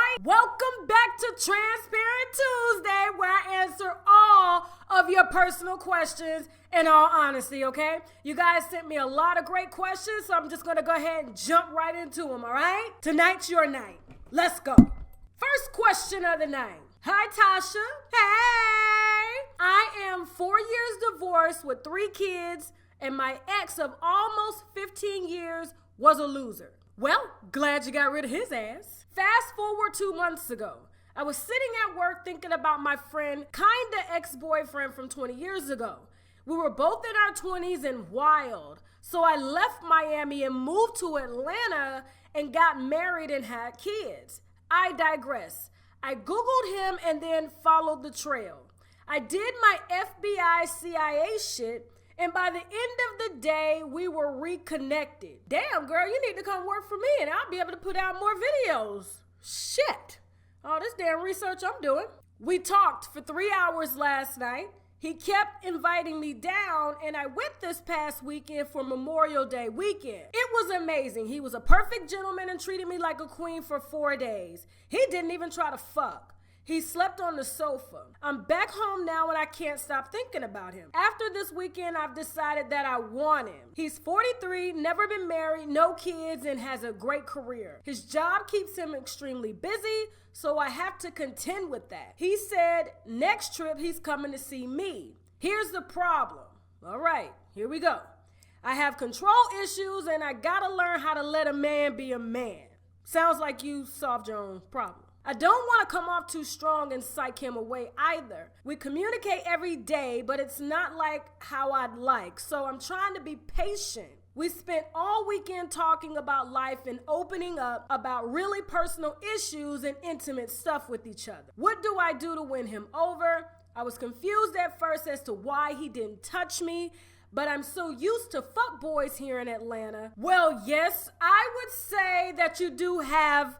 right? Welcome back to Transparent Tuesday, where I answer all of your personal questions in all honesty, okay? You guys sent me a lot of great questions, so I'm just gonna go ahead and jump right into them, all right? Tonight's your night. Let's go. First question of the night. Hi, Tasha. Hey! I am 4 years divorced with 3 kids, and my ex of almost 15 years was a loser. Well, glad you got rid of his ass. Fast forward 2 months ago. I was sitting at work thinking about my friend, kinda ex-boyfriend from 20 years ago. We were both in our 20s and wild. So I left Miami and moved to Atlanta and got married and had kids. I digress. I Googled him and then followed the trail. I did my FBI CIA shit, and by the end of the day, we were reconnected. Damn, girl, you need to come work for me and I'll be able to put out more videos. Shit. All this damn research I'm doing. We talked for 3 hours last night. He kept inviting me down, and I went this past weekend for Memorial Day weekend. It was amazing. He was a perfect gentleman and treated me like a queen for 4 days. He didn't even try to fuck. He slept on the sofa. I'm back home now and I can't stop thinking about him. After this weekend, I've decided that I want him. He's 43, never been married, no kids, and has a great career. His job keeps him extremely busy, so I have to contend with that. He said next trip he's coming to see me. Here's the problem. All right, here we go. I have control issues and I gotta learn how to let a man be a man. Sounds like you solved your own problem. I don't want to come off too strong and psych him away either. We communicate every day, but it's not like how I'd like, so I'm trying to be patient. We spent all weekend talking about life and opening up about really personal issues and intimate stuff with each other. What do I do to win him over? I was confused at first as to why he didn't touch me, but I'm so used to fuckboys here in Atlanta. Well, yes, I would say that you do have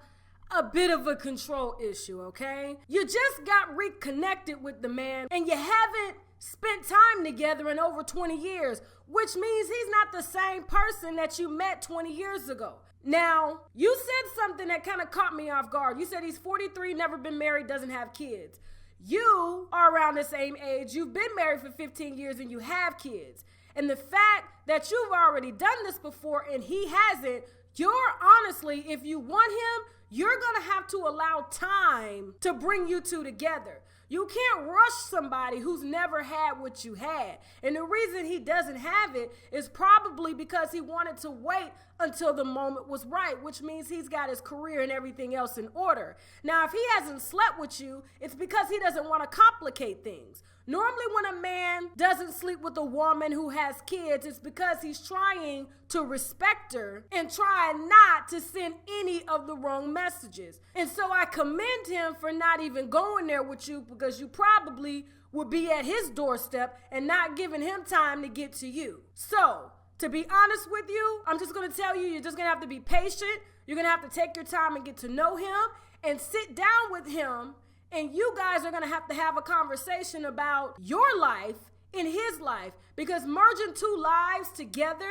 a bit of a control issue, okay? You just got reconnected with the man and you haven't spent time together in over 20 years, which means he's not the same person that you met 20 years ago. Now, you said something that kind of caught me off guard. You said he's 43, never been married, doesn't have kids. You are around the same age. You've been married for 15 years and you have kids. And the fact that you've already done this before and he hasn't, you're honestly, if you want him, you're gonna have to allow time to bring you two together. You can't rush somebody who's never had what you had. And the reason he doesn't have it is probably because he wanted to wait until the moment was right, which means he's got his career and everything else in order. Now, if he hasn't slept with you, it's because he doesn't want to complicate things. Normally, when a man doesn't sleep with a woman who has kids, it's because he's trying to respect her and trying not to send any of the wrong messages. And so I commend him for not even going there with you, because you probably would be at his doorstep and not giving him time to get to you. So, to be honest with you, I'm just going to tell you, you're just going to have to be patient. You're going to have to take your time and get to know him and sit down with him. And you guys are going to have a conversation about your life and his life, because merging 2 lives together,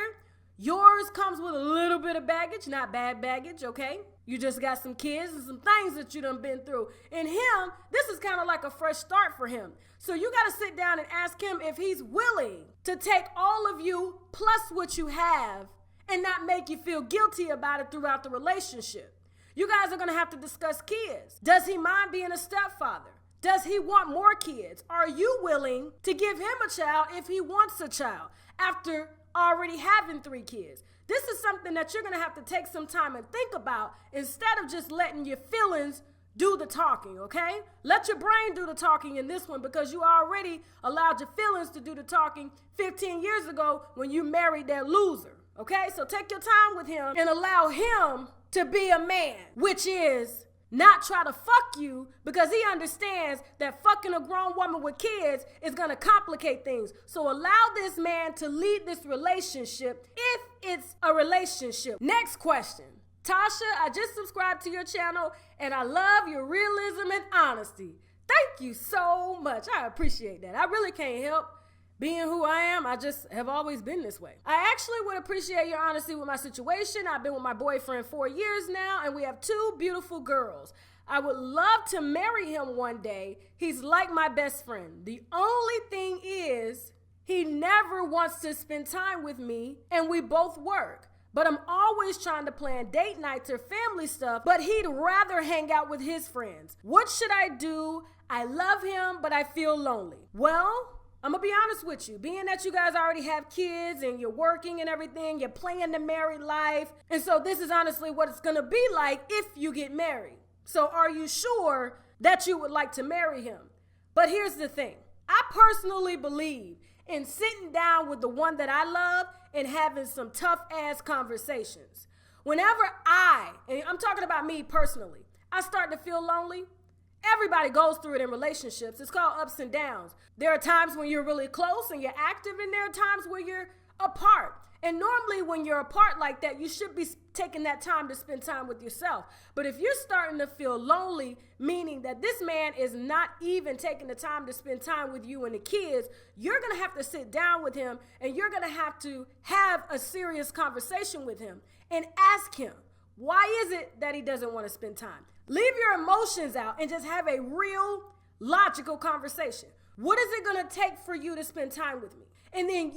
yours comes with a little bit of baggage, not bad baggage, okay? You just got some kids and some things that you done been through. And him, this is kind of like a fresh start for him. So you got to sit down and ask him if he's willing to take all of you plus what you have and not make you feel guilty about it throughout the relationship. You guys are going to have to discuss kids. Does he mind being a stepfather? Does he want more kids? Are you willing to give him a child if he wants a child after already having 3 kids? This is something that you're going to have to take some time and think about instead of just letting your feelings do the talking, okay? Let your brain do the talking in this one, because you already allowed your feelings to do the talking 15 years ago when you married that loser, okay? So take your time with him and allow him to be a man, which is not try to fuck you, because he understands that fucking a grown woman with kids is gonna complicate things. So allow this man to lead this relationship if it's a relationship. Next question. Tasha, I just subscribed to your channel and I love your realism and honesty. Thank you so much. I appreciate that. I really can't help being who I am. I just have always been this way. I actually would appreciate your honesty with my situation. I've been with my boyfriend 4 years now, and we have 2 beautiful girls. I would love to marry him one day. He's like my best friend. The only thing is, he never wants to spend time with me, and we both work. But I'm always trying to plan date nights or family stuff, but he'd rather hang out with his friends. What should I do? I love him, but I feel lonely. Well, I'm gonna be honest with you. Being that you guys already have kids and you're working and everything, you're playing the married life. And so this is honestly what it's gonna be like if you get married. So are you sure that you would like to marry him? But here's the thing. I personally believe in sitting down with the one that I love and having some tough ass conversations. Whenever and I'm talking about me personally, I start to feel lonely. Everybody goes through it in relationships. It's called ups and downs. There are times when you're really close and you're active, and there are times where you're apart. And normally when you're apart like that, you should be taking that time to spend time with yourself. But if you're starting to feel lonely, meaning that this man is not even taking the time to spend time with you and the kids, you're going to have to sit down with him, and you're going to have a serious conversation with him and ask him, why is it that he doesn't want to spend time? Leave your emotions out and just have a real, logical conversation. What is it going to take for you to spend time with me? And then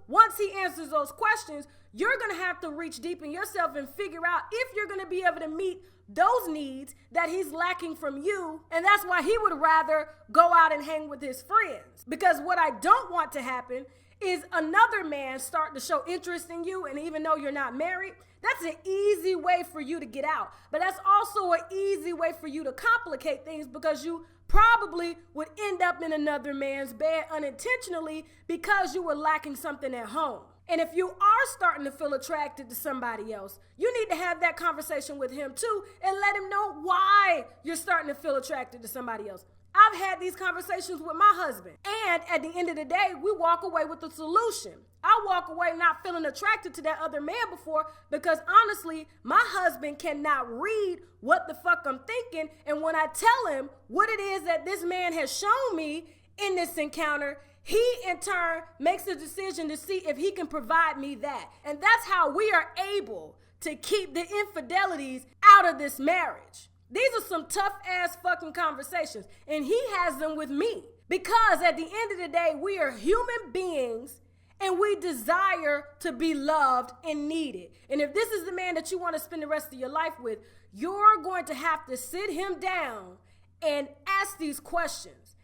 once he answers those questions, you're going to have to reach deep in yourself and figure out if you're going to be able to meet those needs that he's lacking from you. And that's why he would rather go out and hang with his friends. Because what I don't want to happen is another man start to show interest in you, and even though you're not married, that's an easy way for you to get out. But that's also an easy way for you to complicate things, because you probably would end up in another man's bed unintentionally because you were lacking something at home. And if you are starting to feel attracted to somebody else, you need to have that conversation with him too, and let him know why you're starting to feel attracted to somebody else. I've had these conversations with my husband, and at the end of the day, we walk away with a solution. I walk away not feeling attracted to that other man before, because honestly, my husband cannot read what the fuck I'm thinking. And when I tell him what it is that this man has shown me in this encounter, he in turn makes a decision to see if he can provide me that. And that's how we are able to keep the infidelities out of this marriage. These are some tough ass fucking conversations, and he has them with me, because at the end of the day, we are human beings and we desire to be loved and needed. And if this is the man that you want to spend the rest of your life with, you're going to have to sit him down and ask these questions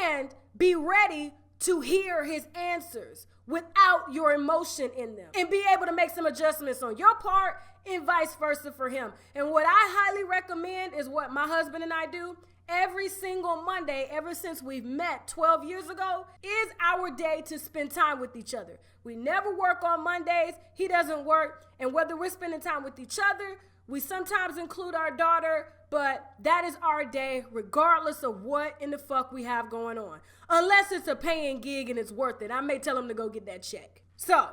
and be ready to hear his answers without your emotion in them, and be able to make some adjustments on your part and vice versa for him. And what I highly recommend is what my husband and I do every single Monday ever since we've met 12 years ago is our day to spend time with each other. We never work on Mondays. He doesn't work. And whether we're spending time with each other, we sometimes include our daughter, but that is our day regardless of what in the fuck we have going on. Unless it's a paying gig and it's worth it. I may tell him to go get that check. So,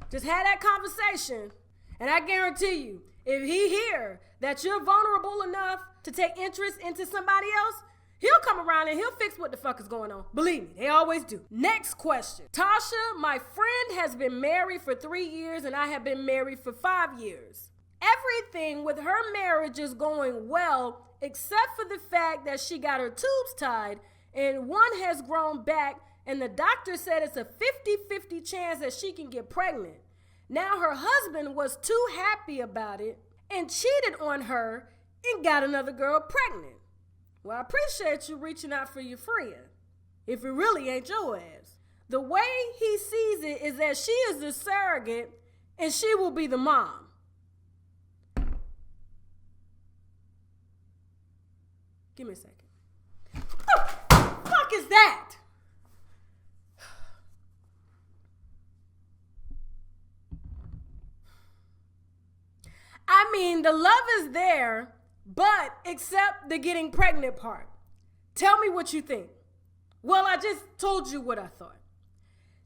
just have that conversation, and I guarantee you, if he hear that you're vulnerable enough to take interest into somebody else, he'll come around and he'll fix what the fuck is going on. Believe me, they always do. Next question. Tasha, my friend has been married for 3 years and I have been married for 5 years. Everything with her marriage is going well, except for the fact that she got her tubes tied and one has grown back, and the doctor said it's a 50-50 chance that she can get pregnant. Now her husband was too happy about it and cheated on her and got another girl pregnant. Well, I appreciate you reaching out for your friend, if it really ain't your ass. The way he sees it is that she is the surrogate and she will be the mom. Give me a second. What the fuck is that? I mean, the love is there, but except the getting pregnant part. Tell me what you think. Well, I just told you what I thought.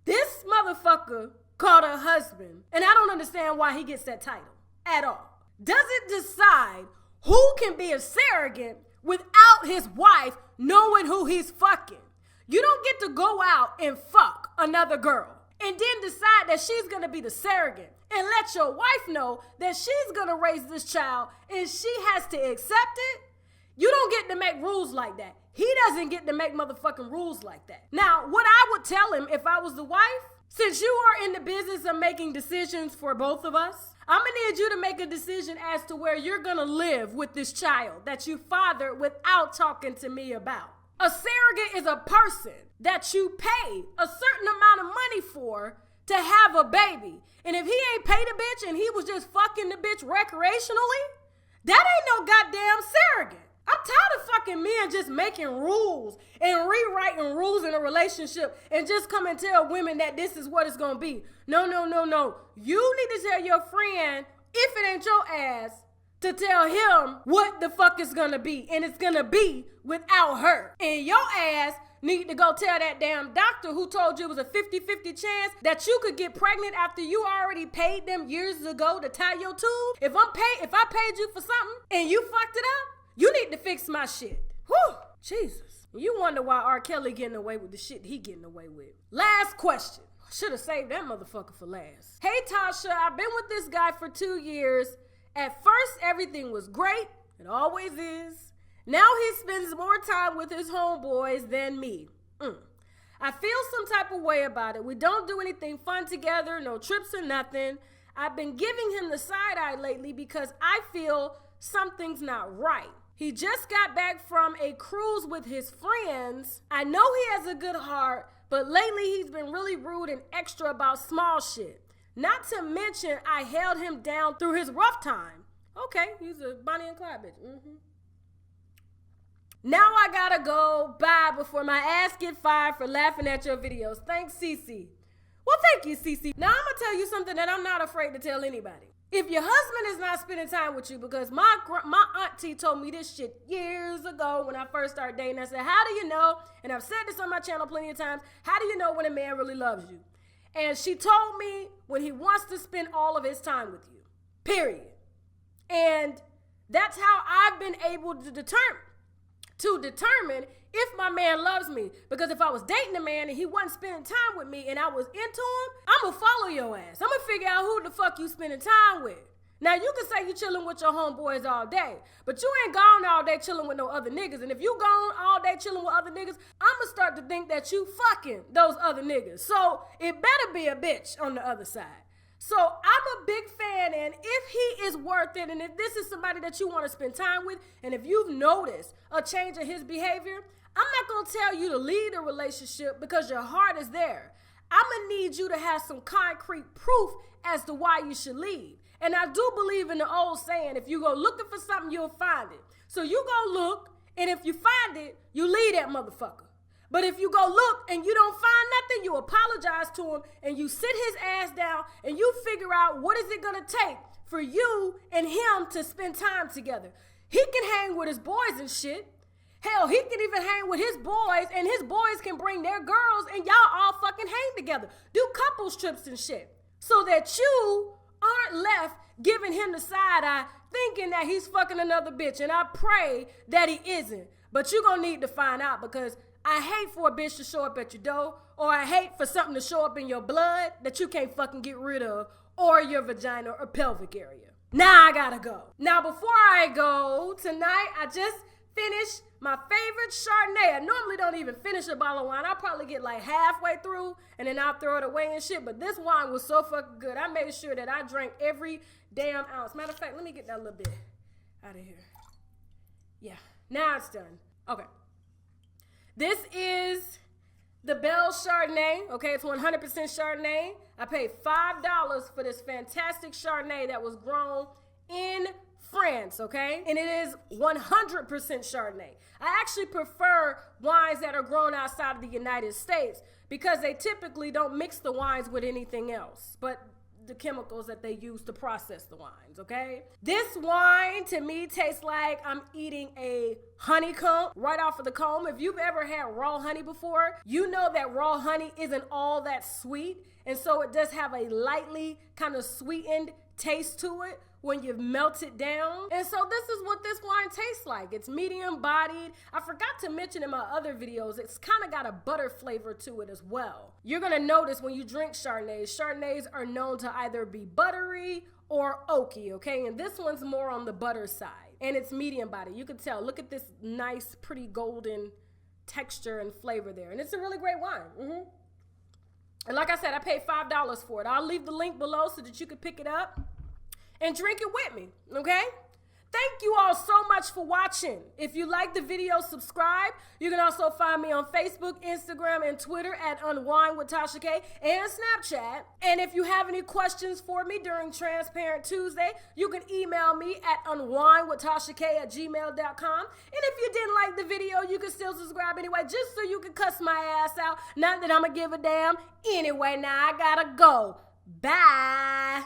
This motherfucker called her husband, and I don't understand why he gets that title at all. Doesn't decide who can be a surrogate without his wife knowing who he's fucking. You don't get to go out and fuck another girl and then decide that she's gonna be the surrogate and let your wife know that she's gonna raise this child and she has to accept it. You don't get to make rules like that. He doesn't get to make motherfucking rules like that. Now, what I would tell him if I was the wife, since you are in the business of making decisions for both of us, I'm gonna need you to make a decision as to where you're gonna live with this child that you fathered without talking to me about. A surrogate is a person that you pay a certain amount of money for to have a baby. And if he ain't paid a bitch and he was just fucking the bitch recreationally, that ain't no goddamn surrogate. I'm tired of fucking men just making rules and rewriting rules in a relationship and just come and tell women that this is what it's gonna be. No. You need to tell your friend, if it ain't your ass, to tell him what the fuck it's gonna be. And it's gonna be without her. And your ass need to go tell that damn doctor who told you it was a 50-50 chance that you could get pregnant after you already paid them years ago to tie your tube. If I paid you for something and you fucked it up, you need to fix my shit. Whew, Jesus. You wonder why R. Kelly getting away with the shit he getting away with. Last question. Should have saved that motherfucker for last. Hey, Tasha, I've been with this guy for 2 years. At first, everything was great. It always is. Now he spends more time with his homeboys than me. I feel some type of way about it. We don't do anything fun together, no trips or nothing. I've been giving him the side eye lately because I feel something's not right. He just got back from a cruise with his friends. I know he has a good heart, but lately he's been really rude and extra about small shit. Not to mention, I held him down through his rough time. Okay, he's a Bonnie and Clyde bitch. Now I gotta go. Bye before my ass get fired for laughing at your videos. Thanks, Cece. Well, thank you, Cece. Now I'm gonna tell you something that I'm not afraid to tell anybody. If your husband is not spending time with you, because my auntie told me this shit years ago when I first started dating. I said, how do you know, and I've said this on my channel plenty of times, how do you know when a man really loves you? And she told me when he wants to spend all of his time with you, period. And that's how I've been able to determine if my man loves me. Because if I was dating a man and he wasn't spending time with me and I was into him, I'm gonna follow your ass. I'm gonna figure out who the fuck you spending time with. Now, you can say you chilling with your homeboys all day, but you ain't gone all day chilling with no other niggas. And if you gone all day chilling with other niggas, I'm gonna start to think that you fucking those other niggas. So it better be a bitch on the other side. So I'm a big fan, and if he is worth it, and if this is somebody that you want to spend time with, and if you've noticed a change in his behavior, I'm not going to tell you to leave the relationship because your heart is there. I'm going to need you to have some concrete proof as to why you should leave. And I do believe in the old saying, if you go looking for something, you'll find it. So you go look, and if you find it, you leave that motherfucker. But if you go look and you don't find nothing, you apologize to him and you sit his ass down and you figure out what is it going to take for you and him to spend time together. He can hang with his boys and shit. Hell, he can even hang with his boys and his boys can bring their girls and y'all all fucking hang together. Do couples trips and shit so that you aren't left giving him the side eye thinking that he's fucking another bitch. And I pray that he isn't. But you're going to need to find out because I hate for a bitch to show up at your door, or I hate for something to show up in your blood that you can't fucking get rid of, or your vagina or pelvic area. Now I gotta go. Now before I go, tonight I just finished my favorite Chardonnay. I normally don't even finish a bottle of wine. I'll probably get like halfway through and then I'll throw it away and shit. But this wine was so fucking good. I made sure that I drank every damn ounce. Matter of fact, let me get that little bit out of here. Yeah, now it's done. Okay. This is the Belle Chardonnay, okay? It's 100% Chardonnay. I paid $5 for this fantastic Chardonnay that was grown in France, okay? And it is 100% Chardonnay. I actually prefer wines that are grown outside of the United States because they typically don't mix the wines with anything else but the chemicals that they use to process the wines, okay? This wine to me tastes like I'm eating a honeycomb right off of the comb. If you've ever had raw honey before, you know that raw honey isn't all that sweet, and so it does have a lightly kind of sweetened taste to it when you melt it down. And so this is what this wine tastes like. It's medium bodied. I forgot to mention in my other videos, it's kind of got a butter flavor to it as well. You're gonna notice when you drink Chardonnays, Chardonnays are known to either be buttery or oaky, okay? And this one's more on the butter side. and it's medium body. You can tell. Look at this nice, pretty golden texture and flavor there. And it's a really great wine. And like I said, I paid $5 for it. I'll leave the link below so that you can pick it up and drink it with me, okay? Thank you all so much for watching. If you like the video, subscribe. You can also find me on Facebook, Instagram, and Twitter at UNWINEWITHTASHAK and Snapchat. And if you have any questions for me during Transparent Tuesday, you can email me at unwinewithtashak@gmail.com. And if you didn't like the video, you can still subscribe anyway, just so you can cuss my ass out. Not that I'm going to give a damn. Anyway, now I got to go. Bye.